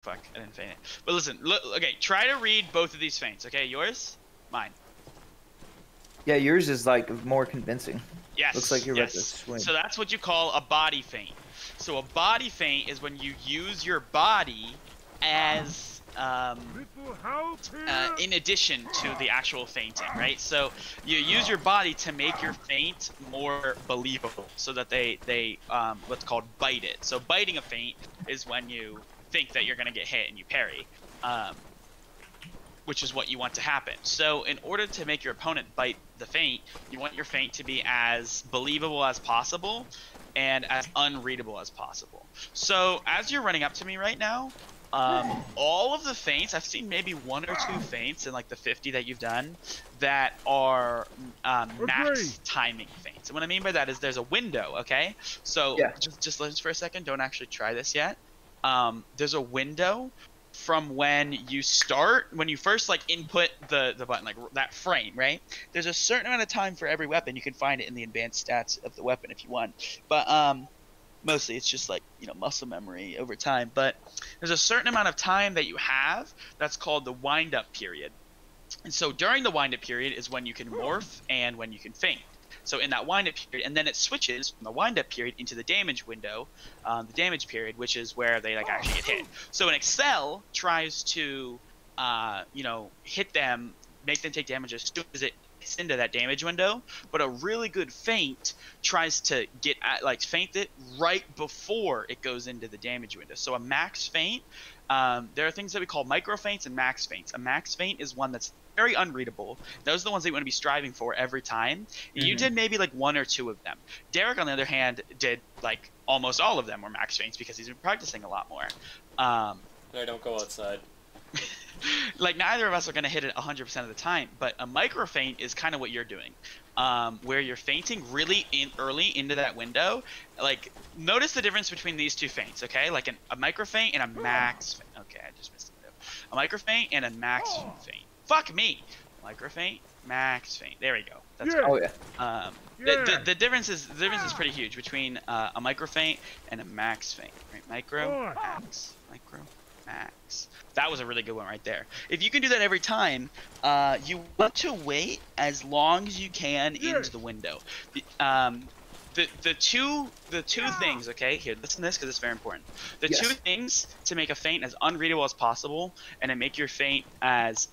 Fuck, I didn't feint it. But listen, look, okay, try to read both of these feints, okay? Yours, mine. Yeah, yours is like more convincing. Yes. Looks like you're about to swing. So that's what you call a body feint. So a body feint is when you use your body as in addition to the actual feinting, right? So you use your body to make your feint more believable, so that they what's called bite it. So biting a feint is when you think that you're gonna get hit and you parry, which is what you want to happen. So in order to make your opponent bite the feint, you want your feint to be as believable as possible and as unreadable as possible. So as you're running up to me right now, all of the feints, I've seen maybe 1 or 2 feints in like the 50 that you've done that are max timing feints. And what I mean by that is there's a window, okay? So just listen for a second, don't actually try this yet. There's a window from when you first like input the button, like that frame, right? There's a certain amount of time for every weapon. You can find it in the advanced stats of the weapon if you want, but mostly it's just like, you know, muscle memory over time. But there's a certain amount of time that you have that's called the wind-up period. And so during the wind-up period is when you can morph and when you can feint. So in that wind-up period, and then it switches from the wind-up period into the damage window, the damage period, which is where they like actually get hit. So an Excel tries to, you know, hit them, make them take damage as soon as it gets into that damage window. But a really good feint tries to get at, like, feint it right before it goes into the damage window. So a max feint, there are things that we call micro feints and max feints. A max feint is one that's very unreadable. Those are the ones that you want to be striving for every time. You did maybe like 1 or 2 of them. Derek, on the other hand, did like almost all of them were max feints because he's been practicing a lot more. I don't go outside. Like neither of us are going to hit it 100% of the time, but a micro feint is kind of what you're doing, where you're feinting really early into that window. Like, notice the difference between these 2 feints, okay? Like a micro feint and a max feint. Okay, I just missed the window. A micro feint and a max feint. Fuck me. Micro feint, max feint. There we go. That's good. Oh yeah. The difference is pretty huge between a micro feint and a max feint. Right? Micro, max, micro, max. That was a really good one right there. If you can do that every time, you want to wait as long as you can into the window. The two things, okay? Here, listen to this because it's very important. The 2 things to make a feint as unreadable as possible and to make your feint as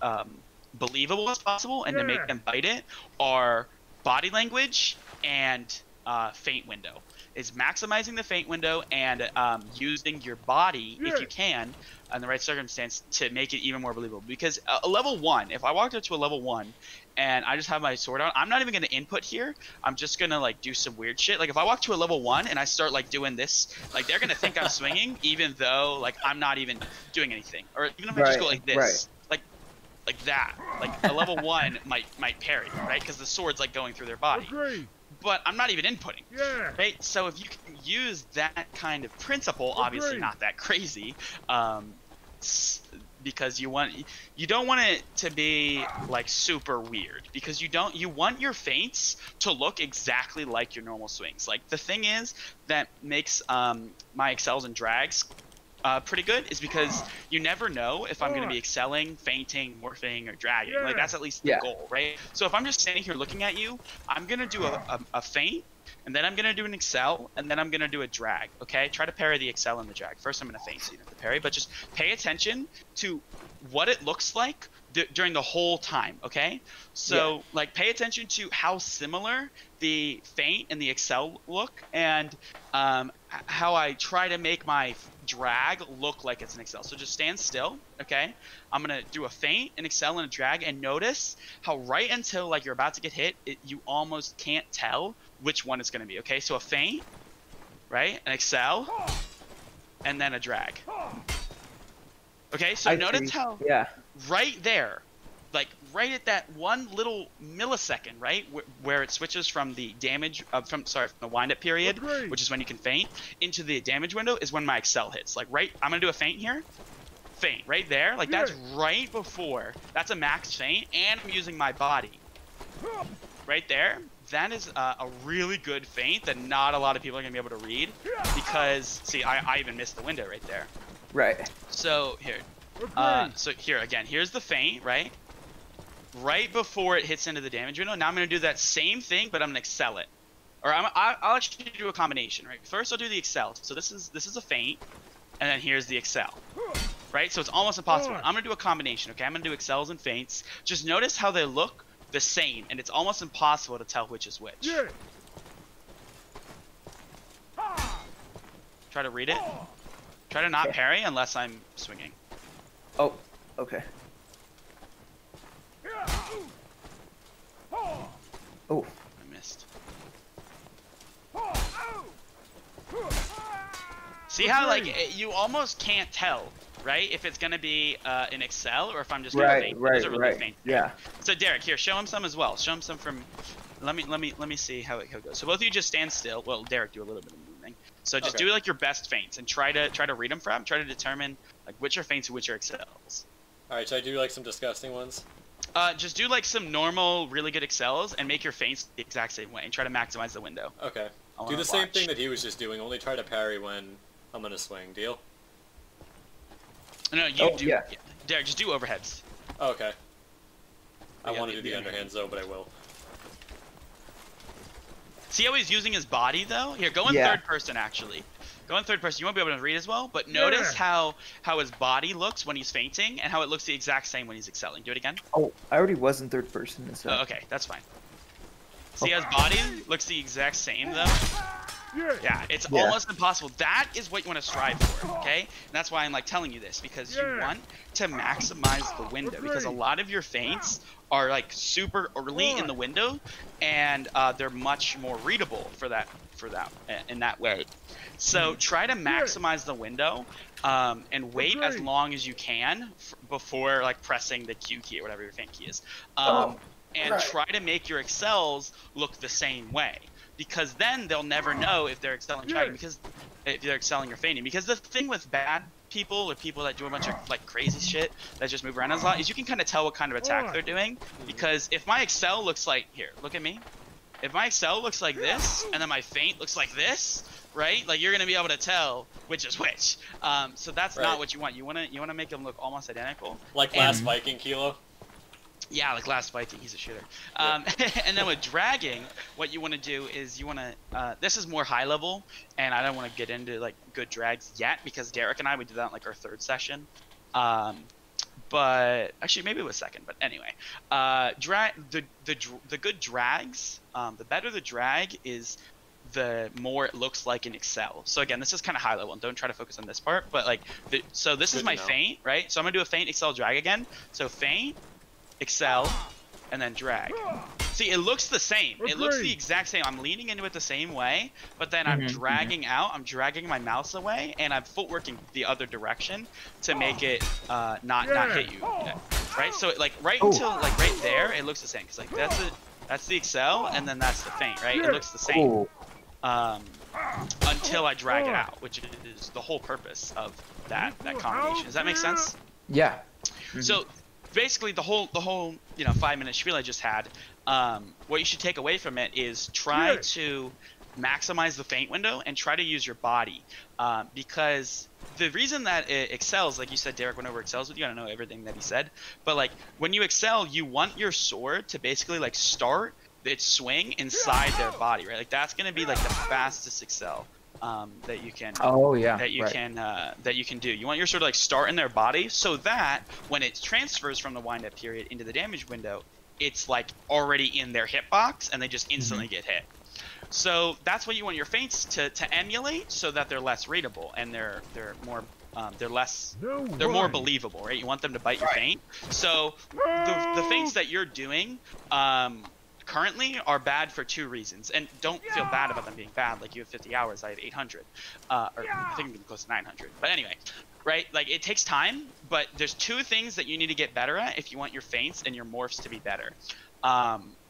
believable as possible and to make them bite it are body language and feint window. Is maximizing the feint window and using your body, if you can, in the right circumstance, to make it even more believable. Because a level 1, if I walked up to a level 1 and I just have my sword out, I'm not even going to input here. I'm just going to like do some weird shit. Like if I walk to a level 1 and I start like doing this, like they're going to think I'm swinging, even though like I'm not even doing anything. Or even if I just go like this, like that. Like a level 1 might parry, right? Because the sword's like going through their body. But I'm not even inputting, right? So if you can use that kind of principle, obviously not that crazy, because you don't want it to be like super weird, because you want your feints to look exactly like your normal swings. Like the thing is that makes my excels and drags pretty good is because you never know if I'm going to be excelling, feinting, morphing, or dragging. Like that's at least the goal, right? So if I'm just standing here looking at you, I'm going to do a feint, and then I'm going to do an excel, and then I'm going to do a drag, okay? Try to parry the excel and the drag. First I'm going to feint so you don't have to parry, but just pay attention to what it looks like during the whole time, okay? So like pay attention to how similar the feint and the excel look, and how I try to make my drag look like it's an excel. So just stand still, okay? I'm gonna do a feint, an excel, and a drag, and notice how right until like you're about to get hit, you almost can't tell which one it's gonna be, okay? So a feint, right? An excel, and then a drag. Okay, so notice how right there, like right at that one little millisecond, right, where it switches from the damage, from the wind-up period, which is when you can feint, into the damage window is when my excel hits. Like right, I'm gonna do a feint here, feint right there, like that's right before. That's a max feint, and I'm using my body. Right there, that is a really good feint that not a lot of people are gonna be able to read, because see, I even missed the window right there. Right. So here, here's the feint, right? Right before it hits into the damage window. Now I'm gonna do that same thing, but I'm gonna excel it. Or I'll actually do a combination, right? First I'll do the excel. So this is a feint, and then here's the excel, right? So it's almost impossible. I'm gonna do a combination, okay? I'm gonna do excels and feints. Just notice how they look the same, and it's almost impossible to tell which is which. Yeah. Try to read it. Try to not parry unless I'm swinging. Oh, okay. Oh. I missed. See how you almost can't tell, right? If it's gonna be an excel or if I'm just gonna feint. Right. Yeah. So Derek, here, show him some as well. Show him some from. Let me see how it goes. So both of you just stand still. Well, Derek, do a little bit of moving. So just do like your best feints and try to read them for him. Try to determine like which are feints and which are excels. All right, should I do like some disgusting ones? Just do like some normal, really good excels and make your feints the exact same way and try to maximize the window. Okay. Do the same thing that he was just doing. Only try to parry when I'm gonna swing. Deal? No, you do. Yeah. Derek, just do overheads. Oh, okay. I Yeah, want to do the underhands though, but I will. See how he's using his body though? Here, go in third person actually. Go in third person. You won't be able to read as well, but notice how his body looks when he's feinting and how it looks the exact same when he's excelling. Do it again. Oh, I already was in third person. So. Oh, okay, that's fine. See how his body looks the exact same though? Yeah, it's almost impossible. That is what you want to strive for, okay? And that's why I'm like telling you this, because you want to maximize the window, because a lot of your feints are like super early in the window, and they're much more readable for that in that way. So try to maximize the window and wait as long as you can before like pressing the Q key or whatever your feint key is. And try to make your excels look the same way, because then they'll never know if they're excelling dragging, because if they're excelling or feinting. Because the thing with bad people or people that do a bunch of like crazy shit that just move around a lot is you can kind of tell what kind of attack they're doing. Because if my excel looks like, here, look at me. If my excel looks like this and then my feint looks like this, right? Like you're gonna be able to tell which is which. So that's not what you want. You wanna make them look almost identical. Like last Viking, Kil0. Yeah, like last Viking, he's a shooter. And then with dragging, what you want to do is you want to, this is more high level, and I don't want to get into like good drags yet, because Derek and I, we did that in like our third session. But actually maybe it was second, but anyway, the good drags, the better the drag is, the more it looks like an excel. So again, this is kind of high level, and don't try to focus on this part, but like, so this is my feint, right? So I'm gonna do a feint, excel, drag again. So feint, excel, and then drag. See, it looks the same. It looks the exact same. I'm leaning into it the same way, but then I'm dragging out. I'm dragging my mouse away, and I'm footworking the other direction to make it not hit you. Right? So like until like right there, it looks the same. Cause like that's the excel, and then that's the feint. Right? It looks the same. Until I drag it out, which is the whole purpose of that combination. Does that make sense? Yeah. So basically the whole 5-minute spiel I just had, what you should take away from it is try to maximize the feint window and try to use your body, because the reason that it excels, like you said, Derek went over excels with you. I don't know everything that he said, but like when you excel, you want your sword to basically like start its swing inside their body, right? Like that's gonna be like the fastest excel that you can that you can do. You want your sword to like start in their body, so that when it transfers from the wind-up period into the damage window, it's like already in their hitbox and they just instantly get hit. So that's what you want your feints to emulate, so that they're less readable and they're more more believable, right? You want them to bite your feint. So the feints that you're doing currently are bad for 2 reasons, and don't feel bad about them being bad. Like you have 50 hours, I have 800, or I think I'm getting close to 900. But anyway, right? Like it takes time, but there's 2 things that you need to get better at if you want your feints and your morphs to be better.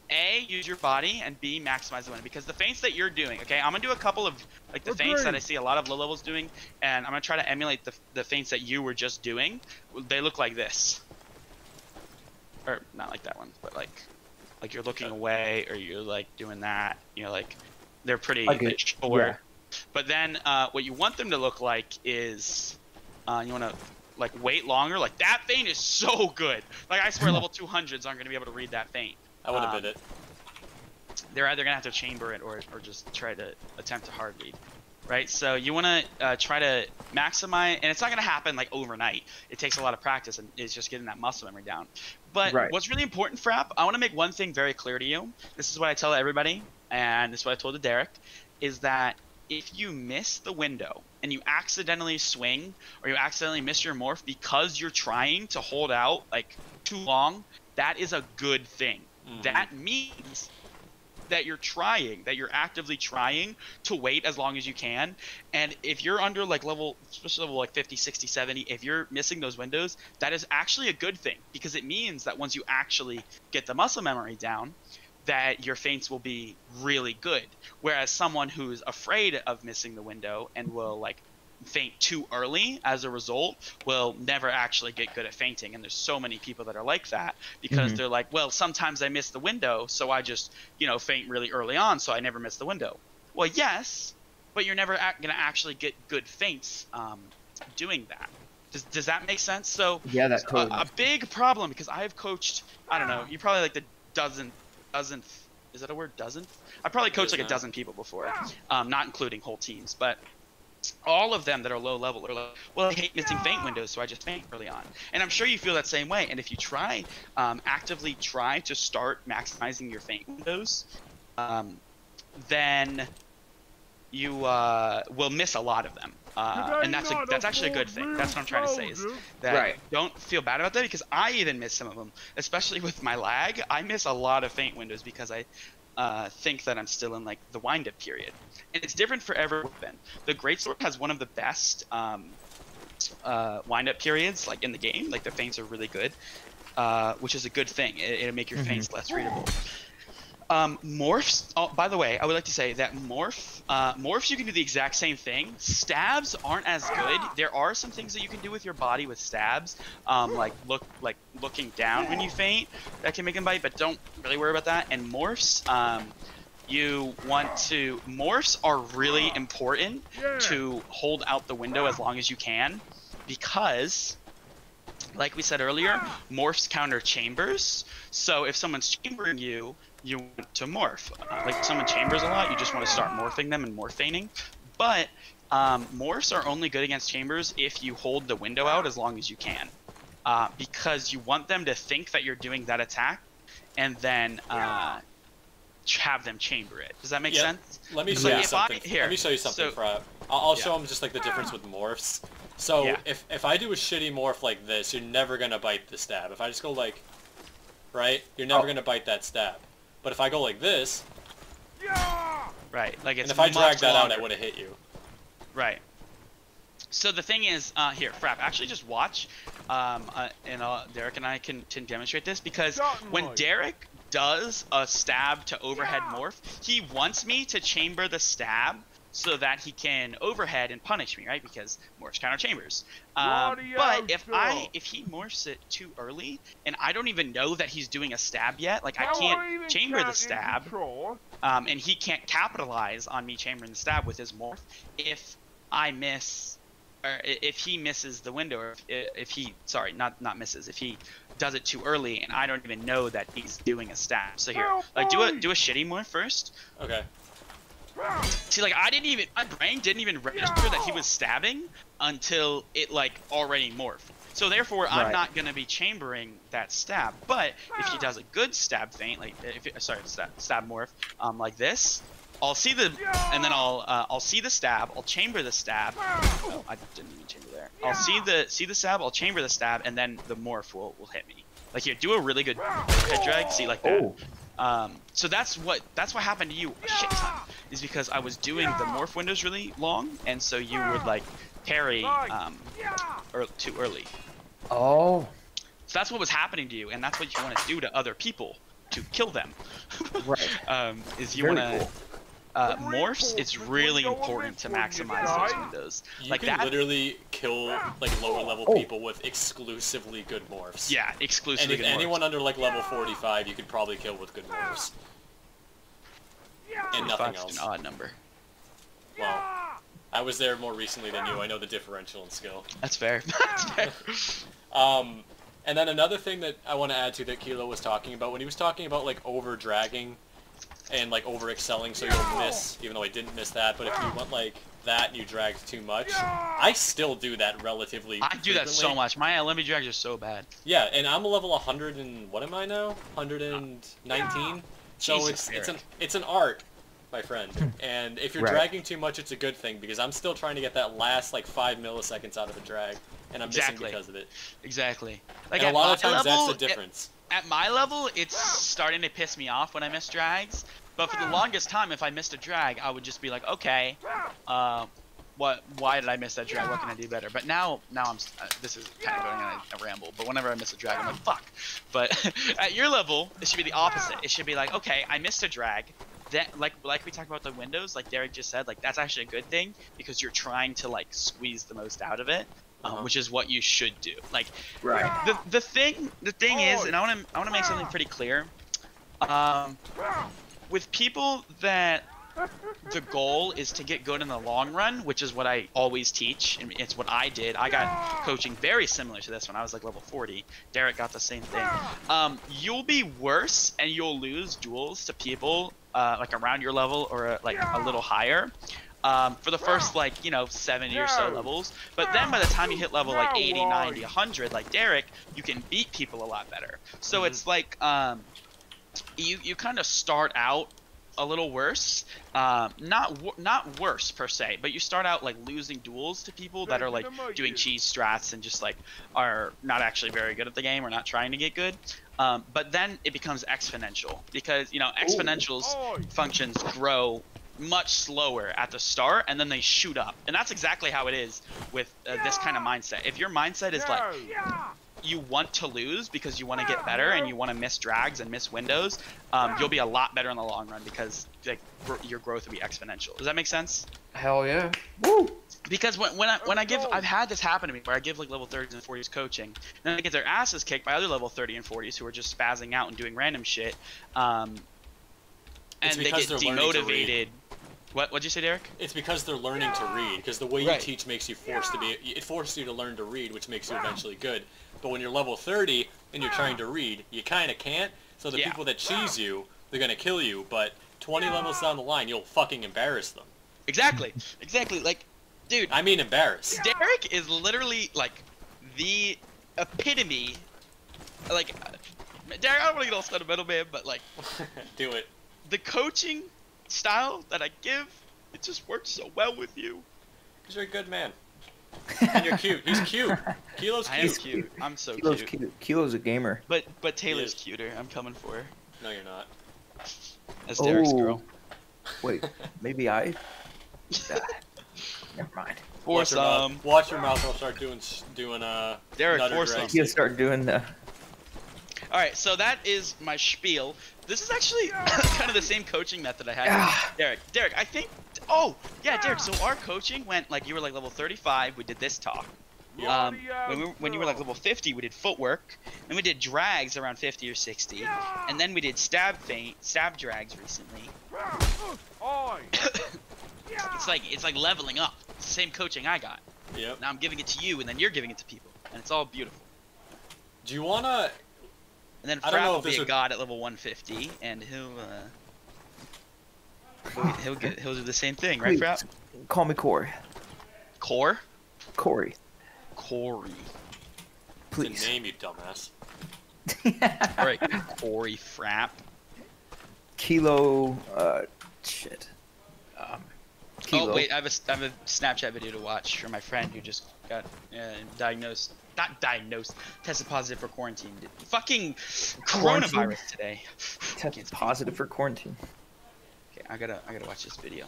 A, use your body, and B, maximize the window. Because the feints that you're doing, okay, I'm gonna do a couple of like the feints that I see a lot of low levels doing, and I'm gonna try to emulate the feints that you were just doing. They look like this, or not like that one, but like you're looking away, or you're like doing that. You know, like they're pretty short. Yeah. But then what you want them to look like is You want to like wait longer. Like that feint is so good. Like I swear level 200s aren't gonna be able to read that feint. I would have bid it. They're either gonna have to chamber it or just try to attempt to hard lead. Right, so you want to try to maximize, and it's not going to happen like overnight. It takes a lot of practice, and it's just getting that muscle memory down. But what's really important, Frapp, I want to make one thing very clear to you. This is what I tell everybody, and this is what I told to Derek, is that if you miss the window and you accidentally swing or you accidentally miss your morph because you're trying to hold out like too long, that is a good thing. That means that you're trying, that you're actively trying to wait as long as you can. And if you're under like level, especially level like 50, 60, 70, if you're missing those windows, that is actually a good thing, because it means that once you actually get the muscle memory down, that your feints will be really good. Whereas someone who's afraid of missing the window and will like feint too early as a result will never actually get good at feinting. And there's so many people that are like that because they're like, well, sometimes I miss the window, so I just, you know, feint really early on so I never miss the window. Well, yes, but you're never going to actually get good feints doing that. Does that make sense? So yeah, that totally a big problem, because I've coached, I don't know, you probably like the dozenth, is that a word, dozenth? I've probably coached like a dozen people before, not including whole teams, but all of them that are low level are like, well, I hate missing feint windows, so I just feint early on. And I'm sure you feel that same way. And if you try, actively try to start maximizing your feint windows, then you will miss a lot of them. And that's actually a good thing. That's what I'm trying to say, is that don't feel bad about that, because I even miss some of them, especially with my lag. I miss a lot of feint windows because I think that I'm still in like the wind-up period. And it's different for every weapon. The Greatsword has one of the best wind-up periods like in the game. Like the feints are really good, which is a good thing. It'll make your feints less readable. Morphs, oh, by the way, I would like to say that morphs you can do the exact same thing. Stabs aren't as good. There are some things that you can do with your body with stabs, like looking down when you feint, that can make them bite, but don't really worry about that. And morphs, morphs are really important to hold out the window as long as you can, because like we said earlier, morphs counter chambers. So if someone's chambering you, you want to morph. Like if someone chambers a lot, you just want to start morphing them and morph feigning. But morphs are only good against chambers if you hold the window out as long as you can, because you want them to think that you're doing that attack and then have them chamber it. Does that make sense? Let me show you something. Let me show you something, Frapp. I'll show them just like the difference with morphs. So if I do a shitty morph like this, you're never gonna bite the stab. If I just go like, right, you're never gonna bite that stab. But if I go like this, right, like it's, and if I drag that out, I would have hit you. Right. So the thing is, here, Frapp, actually just watch, and Derek and I can demonstrate this, because when Derek does a stab to overhead morph, he wants me to chamber the stab so that he can overhead and punish me, right? Because morphs counter chambers. But if he morphs it too early and I don't even know that he's doing a stab yet, like I can't chamber the stab, and he can't capitalize on me chambering the stab with his morph if I miss, or if he misses the window, or if he, sorry, not misses, if he does it too early and I don't even know that he's doing a stab. So here, like do a shitty morph first. Okay. See, like my brain didn't even register that he was stabbing until it like already morphed. So therefore, I'm not gonna be chambering that stab. But if he does a good stab feint, like stab morph, like this, I'll see the, and then I'll see the stab, I'll chamber the stab. Oh, I didn't even chamber there. I'll see the stab, I'll chamber the stab, and then the morph will hit me. Like here, do a really good head drag. See, like that. So that's what happened to you a shit ton, is because I was doing the morph windows really long, and so you would like parry too early. Oh. So that's what was happening to you, and that's what you want to do to other people to kill them. Right. Is you want to morphs? It's really important to maximize those windows. You can literally kill like lower level people with exclusively good morphs. Yeah, exclusively. And if anyone under like level 45, you could probably kill with good morphs. And nothing else. An odd number. Well, I was there more recently than you. I know the differential in skill. That's fair. That's fair. And then another thing that I want to add to that Kil0 was talking about, when he was talking about, like, over-dragging and, like, over-excelling so you'll miss, even though I didn't miss that, but if you want, like, that and you dragged too much, I still do that relatively I do that so much. My Olympic drags are so bad. Yeah, and I'm a level 100 and, what am I now? 119? So it's an art, my friend. And if you're dragging too much, it's a good thing, because I'm still trying to get that last, like, 5 milliseconds out of a drag. And I'm missing because of it. Exactly. Like, and a lot of times level, that's the difference. At my level, it's starting to piss me off when I miss drags. But for the longest time, if I missed a drag, I would just be like, okay, why did I miss that drag? What can I do better? But now I'm, this is kind of going on a ramble, but whenever I miss a drag, I'm like, fuck. But at your level, it should be the opposite. It should be like, okay, I missed a drag. That, like we talked about the windows, like Derek just said, like, that's actually a good thing, because you're trying to, like, squeeze the most out of it. Which is what you should do. Like, the thing is, and I want to make something pretty clear. With people that the goal is to get good in the long run, which is what I always teach, and it's what I did. I got coaching very similar to this when I was like level 40. Derek got the same thing. You'll be worse and you'll lose duels to people like around your level or like a little higher. For the first, like, you know, 70 or so levels. But then by the time you hit level, like, 80, 90, 100, like Derek, you can beat people a lot better. So it's like, you kind of start out a little worse. Not worse, per se, but you start out, like, losing duels to people that are, like, doing cheese strats and just, like, are not actually very good at the game or not trying to get good. But then it becomes exponential. Because, you know, exponentials functions grow much slower at the start, and then they shoot up. And that's exactly how it is with this kind of mindset. If your mindset is like, you want to lose because you want to get better and you want to miss drags and miss windows, you'll be a lot better in the long run, because like your growth will be exponential. Does that make sense? Hell yeah. Woo! Because when I give, I've had this happen to me where I give like level 30s and 40s coaching, and then they get their asses kicked by other level 30 and 40s who are just spazzing out and doing random shit, and they get demotivated. What'd you say, Derek? It's because they're learning to read. Because the way you teach makes you it forces you to learn to read, which makes you eventually good. But when you're level 30 and you're trying to read, you kind of can't. So the people that cheese you, they're gonna kill you. But 20 levels down the line, you'll fucking embarrass them. Exactly. Exactly. Like, dude. I mean, embarrass. Derek is literally like the epitome. Like, Derek, I don't want to get all sentimental, man, but like, do it. The coaching style that I give, it just works so well with you. Because you're a good man. And you're cute. He's cute. Kil0's cute. I am cute. I'm so Kil0's cute. Kil0's a gamer. But Taylor's cuter. I'm coming for her. No, you're not. That's Derek's girl. Wait, maybe I? Never mind. Watch your mouth. I'll start doing Derek, force him. He'll start doing the. All right, so that is my spiel. This is actually kind of the same coaching method I had with Derek. Derek, I think. Oh, yeah, Derek. So our coaching went like you were like level 35. We did this talk. When you were like level 50, we did footwork. Then we did drags around 50 or 60, and then we did stab drags recently. it's like leveling up. It's the same coaching I got. Yep. Now I'm giving it to you, and then you're giving it to people, and it's all beautiful. Do you wanna? And then Frapp will be a god at level 150, and he'll do the same thing, right, Frapp? Call me Corey. Core? Corey. Corey. Please. It's a name, you dumbass. Alright, Corey Frapp. Kil0, shit. Kil0. Oh wait, I have a Snapchat video to watch from my friend who just got tested positive for quarantine. Fucking coronavirus today. Tested positive for quarantine. Okay, I gotta watch this video.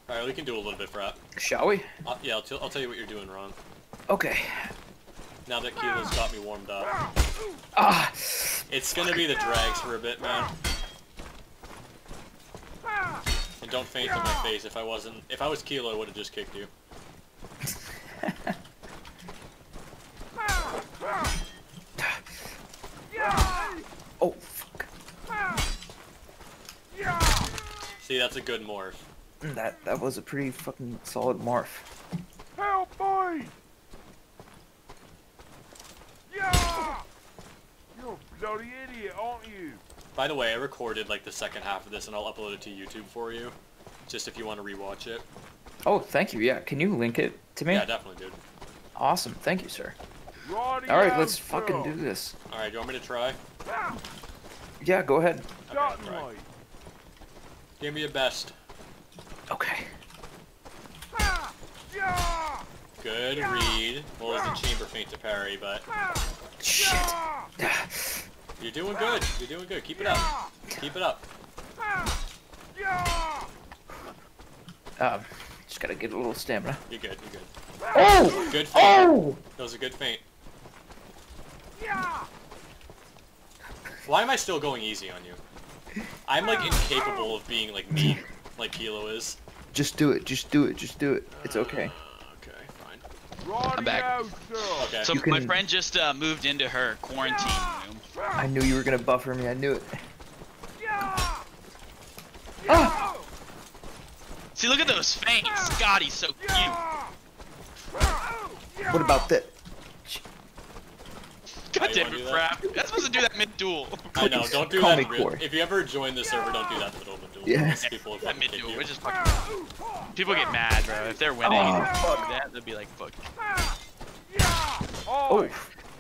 Alright, we can do a little bit, Frapp. Shall we? Yeah, I'll tell you what you're doing wrong. Okay. Now that Kil0's got me warmed up. Ah! It's gonna be the drags for a bit, man. And don't faint in my face. If I was Kil0, I would have just kicked you. Oh, fuck. See, that's a good morph. That was a pretty fucking solid morph. Help me! Yeah! You're a bloody idiot, aren't you? By the way, I recorded like the second half of this and I'll upload it to YouTube for you. Just if you want to rewatch it. Oh, thank you. Yeah, can you link it to me? Yeah, definitely, dude. Awesome. Thank you, sir. Righty All right, ho, let's sir. fucking do this. All right, do you want me to try? Yeah, go ahead. Okay, I'll try. Certainly. Give me your best. Okay. Yeah! Good read. Well, it's a chamber feint to parry, but Shit. you're doing good. You're doing good. Keep it up. Keep it up. Yeah! Just gotta get a little stamina. You're good. You're good. Oh! Good feint. Oh! That was a good feint. Yeah! Why am I still going easy on you? I'm like incapable of being like mean, like Kil0 is. Just do it. Just do it. Just do it. It's okay. Okay, fine. Righty I'm back. ho, sir. Okay. So You my can- friend just moved into her quarantine room. I knew you were gonna buffer me. I knew it. Yeah! Ah! See, look at those feints. God, he's so cute. What about that? God you damn wanna it, do that? Frap. That's supposed to do that mid-duel. I know. Don't do Call that. me in real- Corey. If you ever join the server, don't do that in the middle of a duel. Yeah. Because people will That fucking kick mid-duel, you. we're just fucking... People get mad, bro. If they're winning, Oh, fuck that, they'll be like, fuck. Oh,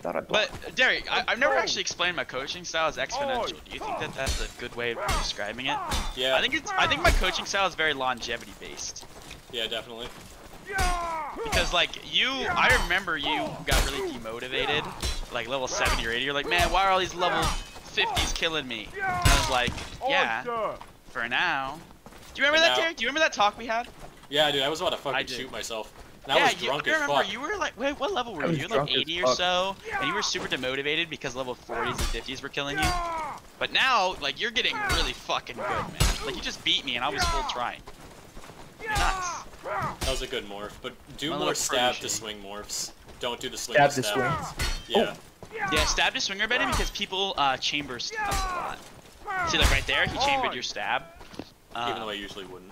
thought I blocked. But, Derek, I've never actually explained my coaching style as exponential. Do you think that that's a good way of describing it? Yeah. I think my coaching style is very longevity-based. Yeah, definitely. Because, like, I remember you got really demotivated, like, level 70 or 80. You're like, man, why are all these level 50s killing me? And I was like, yeah, for now. Do you remember that, Derek? Do you remember that talk we had? Yeah, dude, I was about to I fucking did. shoot myself. And I was drunk I as remember fuck. you were like, wait, what level were I you? was You were like drunk as 80 or fuck. so, and you were super demotivated because level 40s and 50s were killing you. But now, like, you're getting really fucking good, man. Like, you just beat me and I was full trying. You're nuts. That was a good morph, but do My more little stab to protege. swing morphs. Don't do the swing Stab to to stab. swing. Yeah. Yeah, stab to swinger better because people chamber stabs a lot. See, like right there, he chambered your stab. Even though I usually wouldn't.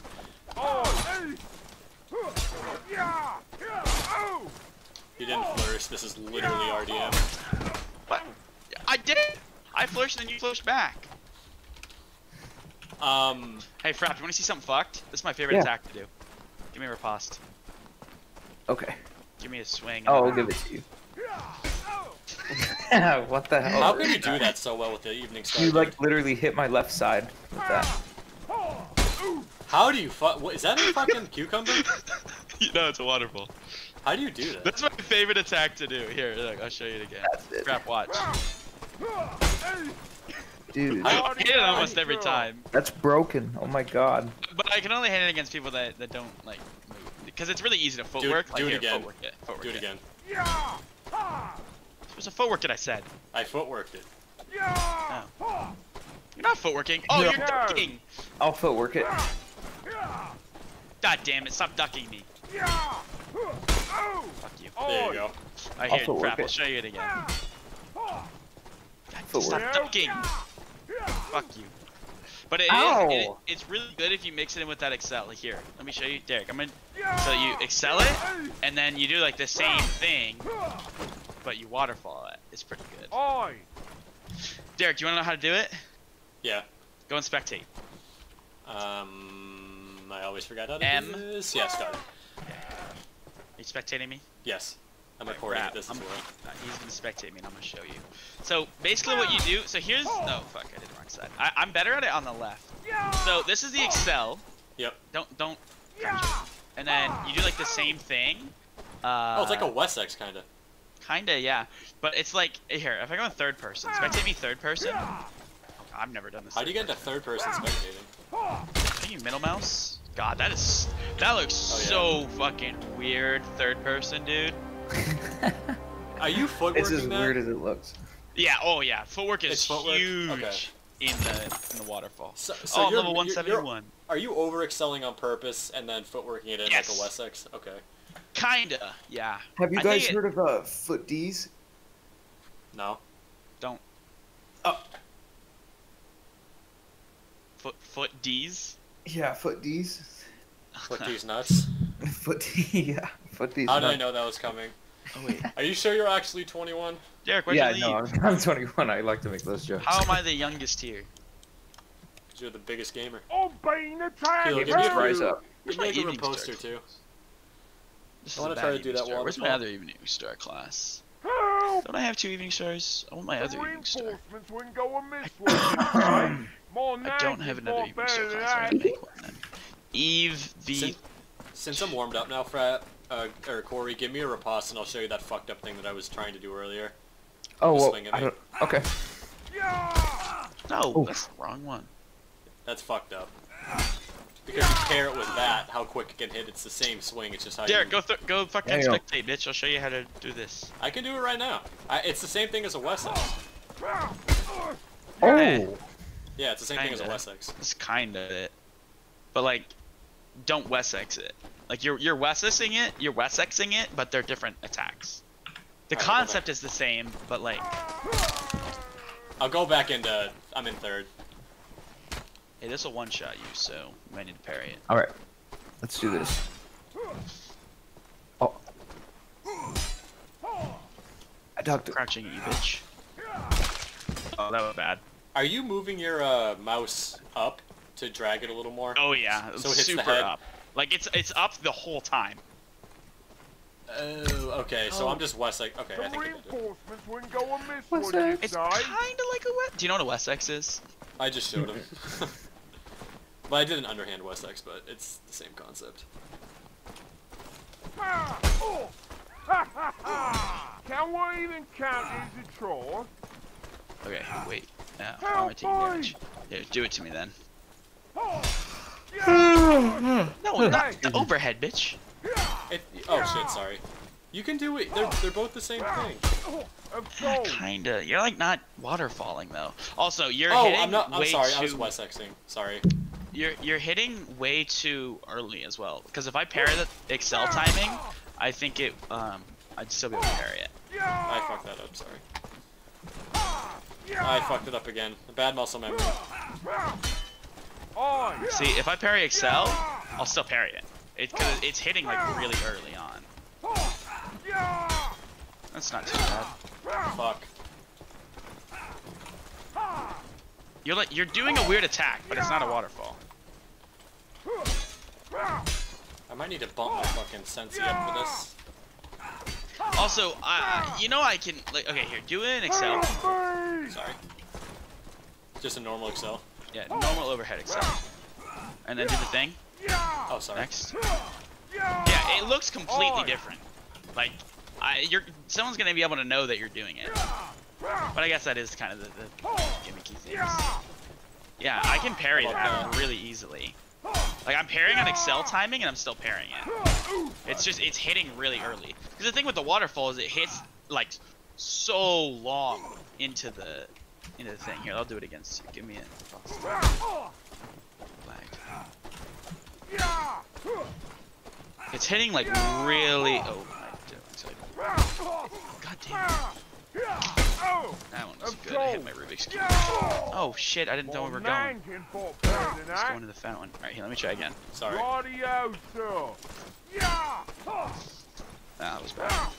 You didn't flourish. This is literally RDM. What? I did it! I flourished and then you flourished back. Hey, Frap, you want to see something fucked? This is my favorite Yeah. attack to do. Give me a riposte. Okay. Give me a swing. Oh, I'll give it to you. What the hell? How can you do that so well with the evening star? You dude? like literally hit my left side with that. How do you What is that a fucking cucumber? No, it's a waterfall. How do you do that? That's my favorite attack to do. Here, look, I'll show you it again. That's it. Frap, watch. Dude, I hit it almost every time. that's broken. Oh my god. But I can only hit it against people that don't, like, move. Because it's really easy to footwork. do it here, again. Footwork it. Footwork Do it again. It was a footwork it, I said. I footworked it. Oh. You're not footworking. Oh, No. you're ducking. I'll footwork it. God damn it, stop ducking me. Fuck you. There you go. I I'll hear it, footwork Frap. I'll it. show you it again. God, Footwork. stop ducking. Fuck you. But Ow. it's really good if you mix it in with that excel. Like here, let me show you, Derek. So you excel it, and then you do like the same thing, but you waterfall it. It's pretty good. Derek, do you want to know how to do it? Yeah. Go and spectate. I always forgot how to M. do this. Yes, got it. Are you spectating me? Yes. I'm Alright, recording crap. this as well. He's gonna spectate me and I'm gonna show you. So basically what you do, so here's, oh fuck, I did the wrong side. I'm better at it on the left. So this is the excel. Yep. Don't, and then you do like the same thing. Oh, it's like a Wessex kind of. Kinda, yeah. But it's like, here, if I go in third person, spectate me third person. Oh, I've never done this. How do you get into third person spectating? Can you middle mouse? God, that looks so fucking weird third person, dude. Are you footworking It's as that? weird as it looks. Yeah, oh yeah, footwork is It's footwork? huge Okay. in the waterfall. So Oh, you're, level 171. Are you over excelling on purpose and then footworking it in Yes. like a Wessex? Okay. Kinda, yeah. Have you I guys think heard of foot D's? No. Don't. Oh. Foot D's? Yeah, foot D's. Foot these nuts. Yeah. Foot these How nuts. did I know that was coming? Oh wait. Are you sure you're actually 21? Derek, why'd Yeah, you no, leave? I'm 21. I like to make those jokes. How am I the youngest here? Because you're the biggest gamer. I'm being attacked. Kil, Yeah, give me just rise up. Give me like a riposte or two. This I is wanna a try bad to do evening that star. wall Where's my call. other evening star class? Help! Don't I have 2 evening stars? I want my other evening star. Reinforcements wouldn't go amiss with you, I don't have another evening star class. I gotta make one then. Eve the. Since I'm warmed up now, Frat, or Corey, give me a riposte and I'll show you that fucked up thing that I was trying to do earlier. Oh, Just well, swing at I me. don't, okay. No, Oh. that's the wrong one. That's fucked up. Because you pair it with that, how quick it can hit, it's the same swing, it's just how Derek, you... go fucking There you go. spectate, bitch. I'll show you how to do this. I can do it right now. It's the same thing as a Wessex. Oh! Yeah, it's the same thing as a Kinda. Wessex. That's kind of it. But like, don't Wessex it. Like you're Wessexing it, but they're different attacks. The Alright, concept is the same, but like, I'll go back into... I'm in third. hey, this will one-shot you, so you might need to parry it. Alright. Let's do this. Oh. I ducked it. Crouching at you, bitch. Oh, that was bad. Are you moving your mouse up to drag it a little more? Oh yeah, So it hits the super head? up. Like it's up the whole time. Oh, okay, so I'm just Wessex. Okay, I The think I get it. reinforcements wouldn't go amiss What's with you, that? It's say. kind of like a West. Do you know what a Wessex is? I just showed him. But I did an underhand Wessex, but it's the same concept. Can we even count as a try? Okay, wait. Now, Help I'm taking me! damage. Here, do it to me then. Yeah. No, not the overhead, bitch. Oh shit, sorry. You can do it. They're both the same thing. Of Yeah, course. kinda. You're like not waterfalling though. Also, you're Oh, hitting I'm not. I'm way sorry. too. I was Wessexing. Sorry. You're hitting way too early as well. Because if I parry the Excel timing, I think it I'd still be able to parry it. I fucked that up. Sorry. I fucked it up again. Bad muscle memory. See, if I parry Excel, I'll still parry it. Because it's hitting like really early on. That's not too bad. Fuck. You're doing a weird attack, but it's not a waterfall. I might need to bump my fucking Sensi up for this. Also, you know I can like okay here, do an Excel. Sorry. Just a normal Excel. Yeah, normal overhead Excel. And then do the thing. Oh, sorry. Next. Yeah, it looks completely different. Like, someone's gonna be able to know that you're doing it. But I guess that is kind of the gimmicky thing. Yeah, I can parry that really easily. Like, I'm parrying on Excel timing and I'm still parrying it. It's just, it's hitting really early. Because the thing with the waterfall is it hits, like, so long into the thing. Here, I'll do it against you. Give me it. It's hitting, like, really... Oh, my God damn it. That one was good. I hit my Rubik's Cube. Oh, shit. I didn't know where we were going. Let's go into the fountain. Alright, here, let me try again. Sorry. That was bad.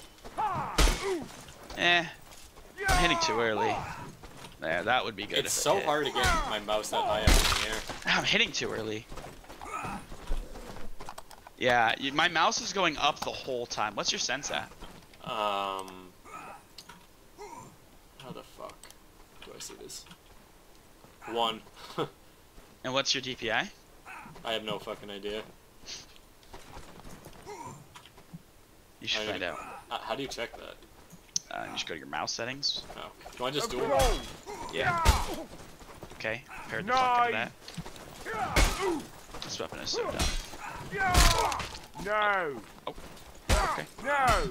I'm hitting too early. There, that would be good. It's so hard to get my mouse that high up in the air. I'm hitting too early. Yeah, my mouse is going up the whole time. What's your sense at? How the fuck do I see this? 1. And what's your DPI? I have no fucking idea. You should find out. How do you check that? You just go to your mouse settings. Oh. Do I just do it? Yeah. Okay, paired the fuck out of that. This weapon is so dumb. No. Oh. Okay. No. I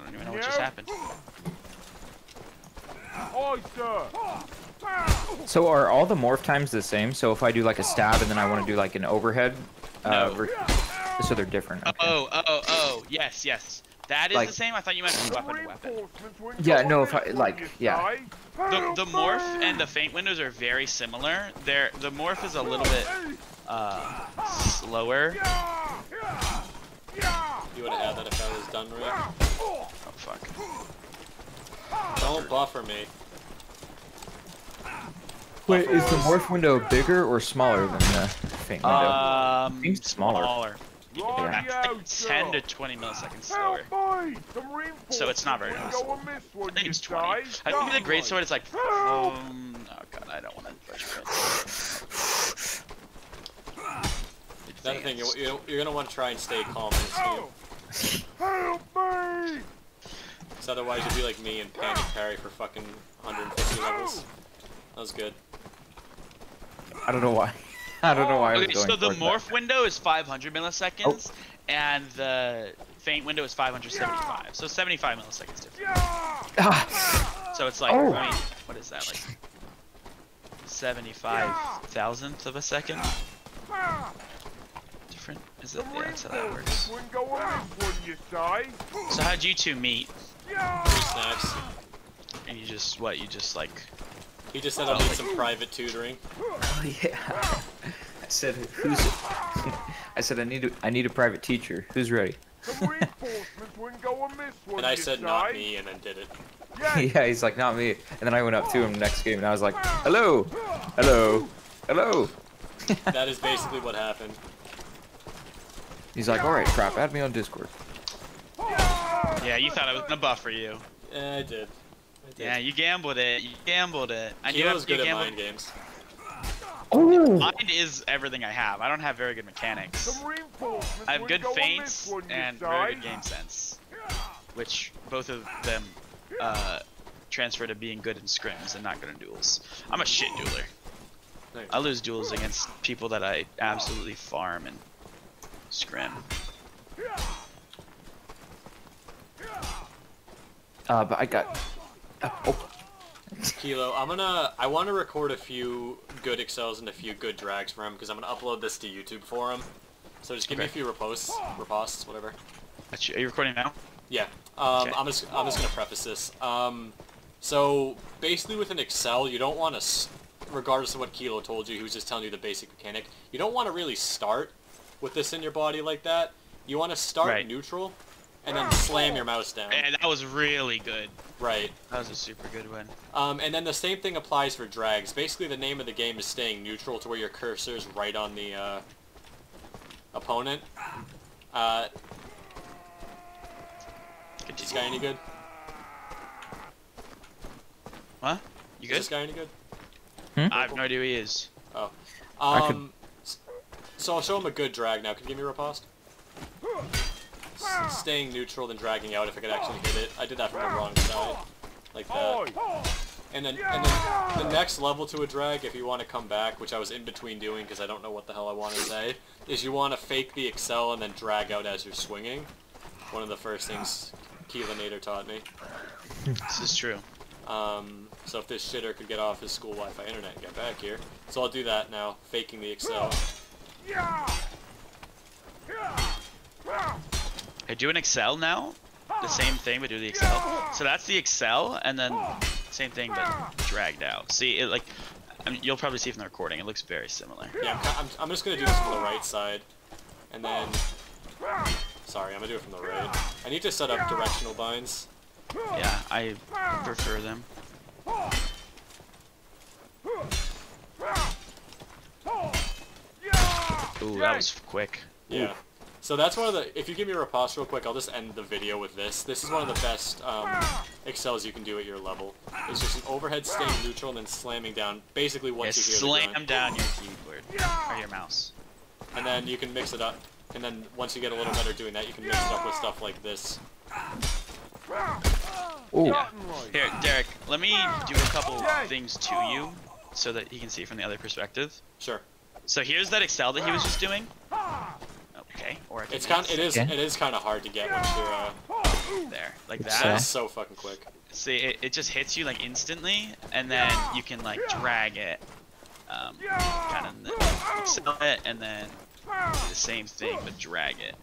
don't even know what just happened. So are all the morph times the same? So if I do like a stab and then I want to do like an overhead, No. so they're different. Okay. Oh, yes. That is Like- the same? I thought you meant weapon to weapon. Yeah, no, if I, like, yeah. The morph and the feint windows are very similar. The morph is a little bit slower You would have had that if I was done right. Oh fuck. Don't buffer me. Wait, is the morph window bigger or smaller than the faint window? I think smaller. Yeah, like 10 to 20 milliseconds slower. So it's not very noticeable. I think it's 20. I think the great sword is like, oh god, I don't want to push it. That's the thing, you're gonna want to try and stay calm in this game. Help me! Because otherwise you'll be like me and panic parry for fucking 150 levels. That was good. I don't know why. I don't know why I was Okay, going so the for morph that. window is 500 milliseconds, and the faint window is 575. So 75 milliseconds different. So it's like, I mean, what is that, like 75 thousandth of a second? Different? Is it? Yeah, that's how that works. So how'd you two meet? 3 snaps. And you just, what, you just like... He just said I'll need some private tutoring. Oh yeah. I said who's? I said I need a private teacher. Who's ready? And I said not me, and then did it. Yeah, he's like not me. And then I went up to him next game, and I was like, hello, hello, hello. That is basically what happened. He's like, all right, crap, add me on Discord. Yeah, you thought I was gonna buffer you. Yeah, I did. Yeah, you gambled it. You gambled it. I knew Kil0's good at gambled. mind games. Oh. Mind is everything I have. I don't have very good mechanics. I have good feints and very good game sense, which both of them transfer to being good in scrims and not good in duels. I'm a shit dueler. I lose duels against people that I absolutely farm and scrim. But I got. Kil0, I want to record a few good excels and a few good drags for him because I'm gonna upload this to YouTube for him. So just give me a few reposts, whatever. Are you recording now? Yeah. Okay. I'm just gonna preface this. So basically with an excel, you don't want to, regardless of what Kil0 told you, he was just telling you the basic mechanic. You don't want to really start with this in your body like that. You want to start neutral, and then slam your mouse down. And that was really good. Right. That was a super good one. And then the same thing applies for drags. Basically, the name of the game is staying neutral to where your cursor is right on the opponent. Is this guy any good? What? You good? Is this guy any good? I have no idea who he is. Oh. So I'll show him a good drag now. Can you give me a riposte? Staying neutral, then dragging out if I could actually hit it. I did that from the wrong side. Like that. And then the next level to a drag, if you want to come back, which I was in between doing because I don't know what the hell I want to say, is you want to fake the excel and then drag out as you're swinging. One of the first things Kil0 taught me. This is true. So if this shitter could get off his school Wi-Fi internet and get back here. So I'll do that now, faking the excel. I do an excel now. The same thing, but do the excel. So that's the excel, and then same thing, but dragged out. See, it like, I mean, you'll probably see from the recording. It looks very similar. Yeah, I'm just gonna do this from the right side, and then. Sorry, I'm gonna do it from the right. I need to set up directional binds. Yeah, I prefer them. Ooh, that was quick. Yeah. Ooh. So that's one of the, if you give me a riposte real quick, I'll just end the video with this. This is one of the best excels you can do at your level. It's just an overhead staying neutral and then slamming down, basically once you hear the grunt. Slam down your keyboard, or your mouse. And then you can mix it up, and then once you get a little better doing that, you can mix it up with stuff like this. Ooh. Yeah. Here, Derek, let me do a couple things to you, so that he can see it from the other perspective. Sure. So here's that excel that he was just doing. Okay, or I can it is kind of hard to get once you're there, like It's that. It's so fucking quick. See, it just hits you like instantly, and then you can like drag it, kind of excel it, and then do the same thing but drag it.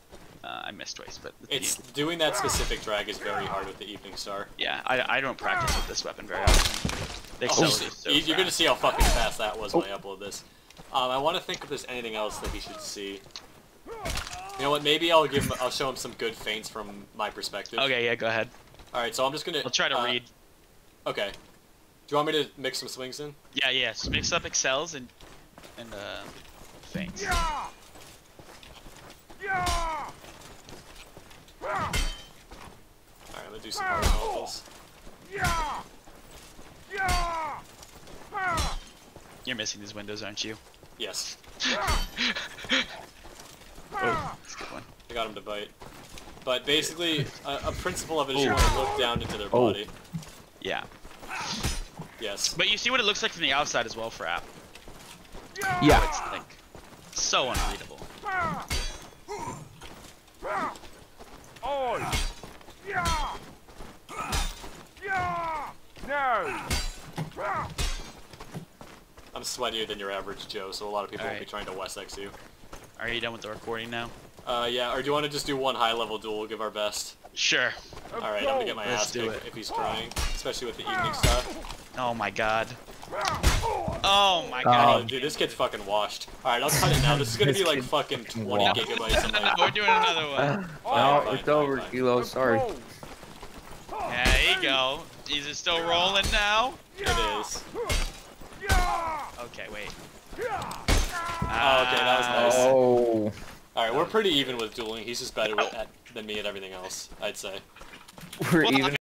I missed twice, but it's doing that specific drag is very hard with the Evening Star. Yeah, I don't practice with this weapon very often. The excel is so you're gonna fast. see how fucking fast that was when I upload this. I want to think if there's anything else that he should see. You know what? Maybe I'll show him some good feints from my perspective. Okay, yeah, go ahead. All right, so I'm just gonna. I'll try to read. Okay. Do you want me to mix some swings in? Yeah, yeah. So mix up excels and feints. Yeah! Yeah! Alright, I'm gonna do some horizontals. Yeah! Yeah! You're missing these windows, aren't you? Yes. Oh, that's a good one. I got him to bite. But basically, a principle of it is you want to look down into their body. Yeah. Yes. But you see what it looks like from the outside as well, Frap. Yeah. It's like so unreadable. Oh! Yeah! Yeah! No! I'm sweatier than your average Joe, so a lot of people will be Alright. trying to Wessex you. Are you done with the recording now? Yeah, or do you want to just do one high-level duel, we'll give our best? Sure. Alright, I'm gonna get my Let's ass do kicked it. if he's trying, especially with the evening stuff. Oh my god. Oh my god. Oh, dude, this kid's fucking washed. Alright, I'll cut it now. This is gonna be like fucking 20 washed. gigabytes of my... We're doing another one. No, fine, it's fine, over, fine. Kilo. Sorry. Yeah, there you go. Is it still rolling now? It is. Okay, wait. Oh, okay, that was nice. Oh. Alright, we're pretty even with dueling. He's just better than me at everything else, I'd say. We're Well, even.